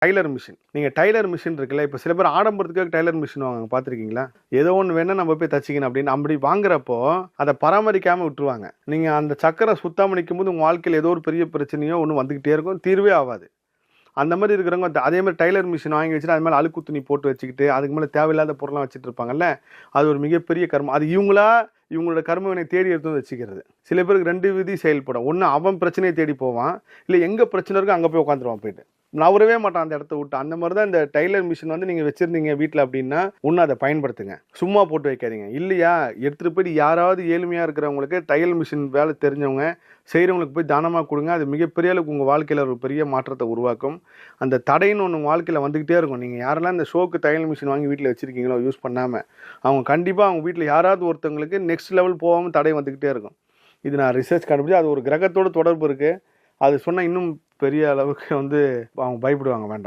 Tailor machine. நீங்க tailor machine இருக்குல்ல, இப்ப சில பேர் ஆடம்பரத்துக்காக டைலர் மிஷின் வாங்குவாங்க பார்த்துருக்கீங்களா? ஏதோ ஒண்ணு வேணா நம்ம போய் தச்சுக்கணும் அப்படின்னு. அப்படி வாங்குறப்போ அத பராமரிக்காம விட்டுருவாங்க. நீங்க அந்த சக்கர சுத்தாம நிக்கும்போது உங்க வாழ்க்கையில ஏதோ ஒரு பெரிய பிரச்சனையோ ஒண்ணு வந்துகிட்டே இருக்கும். தீர்வே ஆவாது. அந்த மாரி இருக்கிறவங்க அதே மாரி டைலர் மிஷின் வாங்கி வச்சுட்டு அது மேல அழுக்கு துணி போட்டு வச்சுக்கிட்டு, அதுக்கு மேல தேவையில்லாத பொருள்லாம் வச்சுட்டு இருப்பாங்கல்ல, அது ஒரு மிகப்பெரிய கர்மம். அது இவங்களோட கர்ம வினை தேடி எடுத்து வந்து வச்சுக்கிறது. சில பேருக்கு 2 விதி செயல்படும். ஒண்ணு அவன் பிரச்சனைய தேடி போவான். இல்ல எங்க பிரச்சனை இருக்கோ அங்க போய் உட்காந்துருவான் போயிட்டு. நவரவே மாட்டான் அந்த இடத்த விட்டு. அந்த மாதிரி தான் இந்த டைலர் மிஷின் வந்து நீங்க வச்சிருந்தீங்க வீட்ல அப்படின்னா, ஒண்ணு அத பயன்படுத்துங்க. சும்மா போட்டு வைக்காதீங்க. இல்லையா எடுத்துட்டு போயிட்டு யாராவது ஏழ்மையா இருக்கிறவங்களுக்கு தையல் மிஷின் வேலை தெரிஞ்சவங்க செய்கிறவங்களுக்கு போய் தானமாக கொடுங்க. அது மிகப்பெரிய அளவுக்கு உங்கள் வாழ்க்கையில் ஒரு பெரிய மாற்றத்தை உருவாக்கும். அந்த தடைன்னு ஒன்று உங்கள் வாழ்க்கையில் வந்துக்கிட்டே இருக்கும். நீங்கள் யாரெல்லாம் இந்த ஷோக்கு தையல் மிஷின் வாங்கி வீட்டில் வச்சுருக்கீங்களோ யூஸ் பண்ணாமல், அவங்க கண்டிப்பாக அவங்க வீட்டில் யாராவது ஒருத்தவங்களுக்கு நெக்ஸ்ட் லெவல் போகாமல் தடை வந்துக்கிட்டே இருக்கும். இது நான் ரிசர்ச் கண்டுபிடிச்சி அது ஒரு கிரகத்தோட தொடர்பு இருக்குது. அது சொன்னால் இன்னும் பெரிய அளவுக்கு வந்து அவங்க பயப்படுவாங்க. வேண்டாம்.